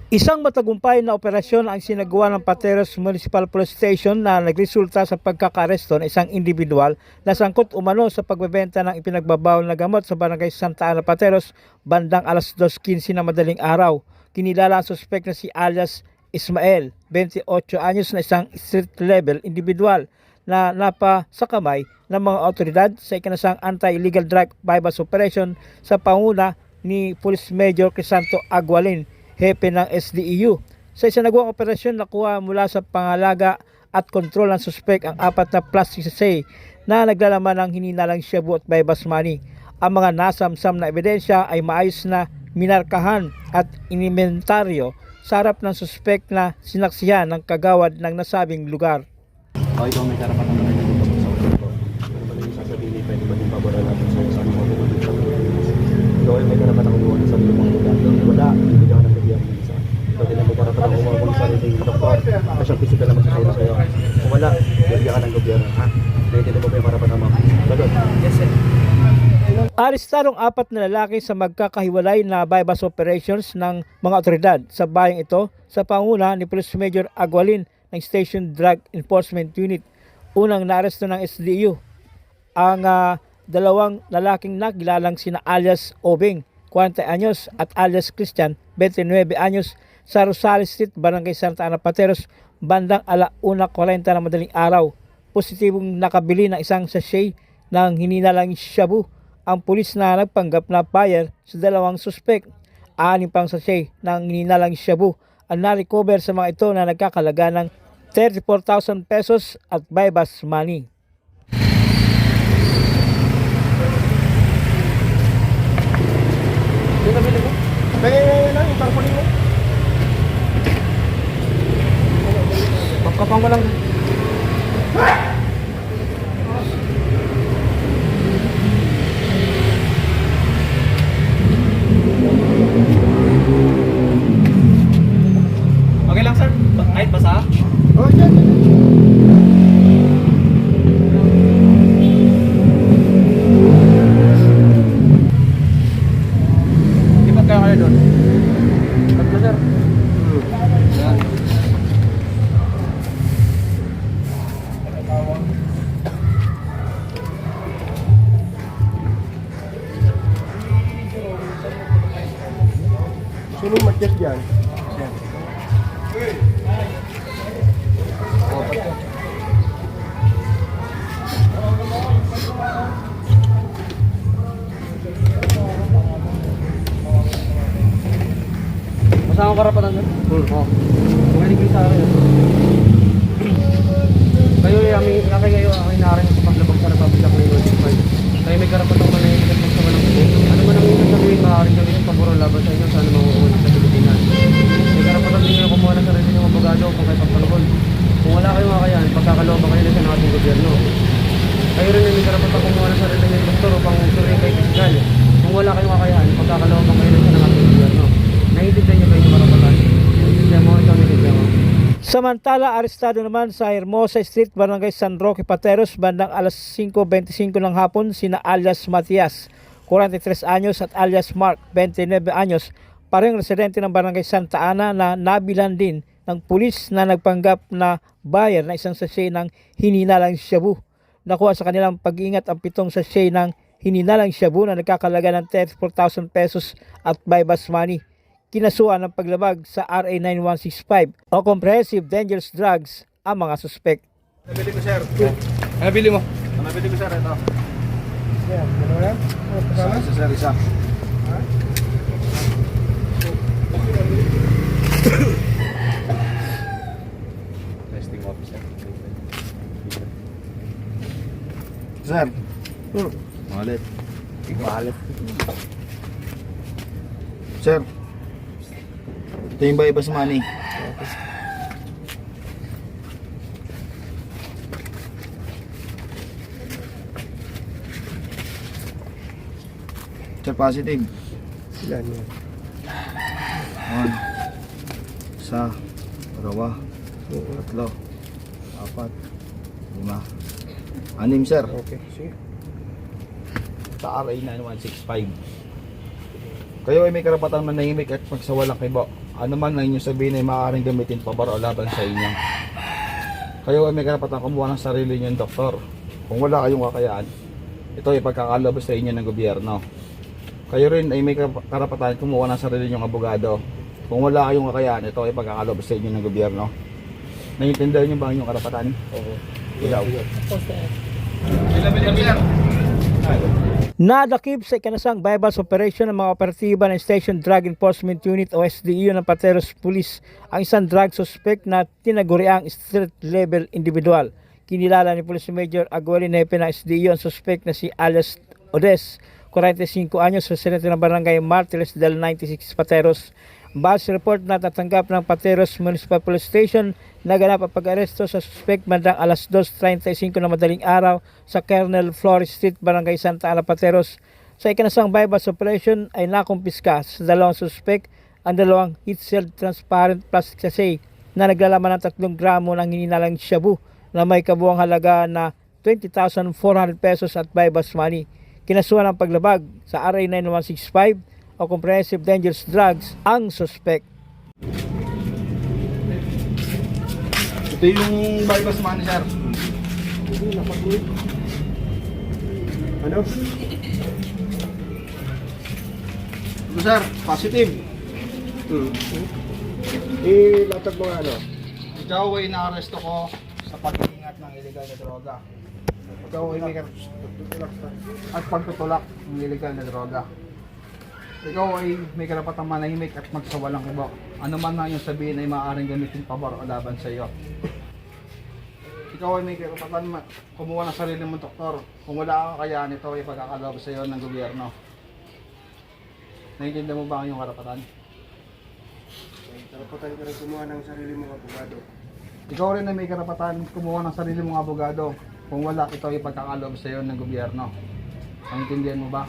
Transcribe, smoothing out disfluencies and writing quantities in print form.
Isang matagumpay na operasyon ang sinagawa ng Pateros Municipal Police Station na nagresulta sa pagkakaresto ng isang individual na sangkot umano sa pagbebenta ng ipinagbabawal na gamot sa barangay Santa Ana, Pateros bandang alas 2:15 na madaling araw. Kinilala ang suspect na si alias Ismael, 28 anyos na isang street level individual na napa sa kamay ng mga otoridad sa ikinasang anti-illegal drug bypass operation sa panguna ni Police Major Crisanto Agualin, hepe ng SDEU. Sa isa nagawang operasyon, nakuha mula sa pangalaga at kontrol ng suspek ang 4 na plastic sachet na naglalaman ng hininalang shabu at bypass money. Ang mga nasamsam na ebidensya ay maayos na minarkahan at inimentaryo sa harap ng suspek na sinaksihan ng kagawad ng nasabing lugar. Ikaw may karapatan na rin dito sa ulo ko. Ano ba yung sasabihin, pwede ba yung paboran natin sa'yo sa mga bumalik sa ulo? Ikaw ay may karapatan kumuha sa sarili mong lugar. Wala, hindi ka nagbibiyak ng isa. Ikaw din ang may karapatan kumuha ng sarili ng doktor. Kasi ang physical naman sa sa'yo. Kung wala, bibigyan ka ng gobyerno. Ha? Naintindihan mo ba yung karapatan mo? Lagot. Yes, sir. Arestadong 4 na lalaki sa magkakahiwalay na bypass operations ng mga otoridad sa bayang ito sa panguna ni Police Major Agualin ng Station Drug Enforcement Unit. Unang naaresto ng SDU ang dalawang lalaking nakilalang sina alias Obeng, 40 anyos at alias Christian, 29 anyos sa Rosales Street, Barangay Santa Ana, Pateros bandang 1:40 na madaling araw. Positibong nakabili ng isang sachet ng hininalang shabu ang pulis na nagpanggap na buyer sa dalawang suspek. 6 pang sachet ng hininalang shabu ang na-recover sa mga ito na nagkakalaga ng 34,000 pesos at bypass money. Yung nabili mo? Kaya lang, yung tarpaulin mo. Pagkapang ko lang. Okay lang, sir. Kahit basa? Oo, dyan. Ipat kaya kayo doon? Tatlo, sir. Yan. Sino mag-check dyan? Masama karapatan doon? Oo. Magaling kayo sa akin. Kayo ang inaari sa paglabag sa Republic of Ireland. Kayo may karapatan manahimik at magsama ng buo. Ano man ang inyong sabihin, maaaring gawin yung paborong laban sa inyo sa anumang uulit sa Pilipinas. May karapatan din nyo kumuha ng sarili ng abogado kung kayo pagpanahon. Kung wala kayong kakayahan, pagkakalooban kayo ng ating gobyerno. Kayo rin ay may karapatan kumuha ng sarili ng doktor upang suriin kayo pisikal. Kung wala kayong kakayahan, pagkakalooban kayo ng ating gobyerno. Naiintindihan nyo ba yung karapatan? Naiintindihan mo, ikaw naiintindihan mo. Samantala, arestado naman sa Hermosa Street, Barangay San Roque, Pateros bandang alas 5:25 ng hapon sina alias Matias, 43 anyos at alias Mark, 29 anyos, parehong residente ng Barangay Santa Ana na nabilan din ng pulis na nagpanggap na buyer na isang sachet ng hininalang shabu. Nakuha sa kanilang pag-iingat ang 7 sachet ng hininalang shabu na nagkakalaga ng 34,000 pesos at bypass money. Kinasuhan ng paglabag sa RA 9165 o Comprehensive Dangerous Drugs ang mga suspek. Nabili ko, sir. Nabili mo? Nabili ko, sir. Ito. Yan. Ano yan? Isa, sir. Isa. Testing officer. Sir. Malit. Malit. Sir. Ito yung bypass money. Sir, positive. Ilan yun? 1, isa, dalawa, tatlo, 4, 5, 6, sir. Okay, sige. Sa RA 9165. Kayo ay may karapatan manahimik at magsawalang kibo. ano man na inyong sabihin ay maaaring gamitin pabor o laban sa inyo. Kayo ay may karapatan kumuha ng sarili niyong doktor. Kung wala kayong kakayahan, ito ay pagkakalabas sa inyo ng gobyerno. Kayo rin ay may karapatan kumuha ng sarili niyong abogado. Kung wala kayong kakayahan, ito ay pagkakalabas sa inyo ng gobyerno. Naiintindihan niyo ba ang inyong karapatan? Oo. Ilaw. Nadakip sa ikanasang bypass operation ng mga operatiba ng Station Drug Enforcement Unit o SDU ng Pateros Police ang isang drug suspect na tinaguriang street level individual. Kinilala ni Police Major Aguilin Nepe ng SDU ang suspect na si alias Odes, 45 anyos, residente ng barangay Martires del 96 Pateros. Base report na tatanggap ng Pateros Municipal Police Station, naganap ang pag-aresto sa suspect bandang alas 2:35 na madaling araw sa Colonel Flores Street, Barangay Santa Ana, Pateros. Sa ikanasang bypass operation ay nakumpiska sa dalawang suspect ang dalawang heat-sealed transparent plastic sachet na naglalaman ng 3 gramo ng hininalang shabu na may kabuang halaga na 20,400 pesos at bypass money. Kinasuhan ng paglabag sa RA 9165 o Comprehensive Dangerous Drugs ang suspect. Ito yung bypass money, sir. Ano? Ito, sir, positive. Latag mo nga ano? Ikaw ay naaresto ko sa pag-iingat ng illegal na droga. Ikaw ay may at pagtutulak ng illegal na droga. Ikaw ay may karapatang manahimik at magsawalang iba. Ano man na iyong sabihin ay maaaring gamitin pabor o laban sa iyo. Ikaw ay may karapatan kumuha ng sarili mong doktor. Kung wala kang kakayahan, ito ay pagkakalabas sa iyo ng gobyerno. Naiintindihan mo ba ang iyong karapatan? Karapatan ka rin kumuha ng sarili mong abogado. Ikaw rin ay may karapatan kumuha ng sarili mong abogado. Kung wala, ito ay pagkakalabas sa iyo ng gobyerno. Naiintindihan mo ba?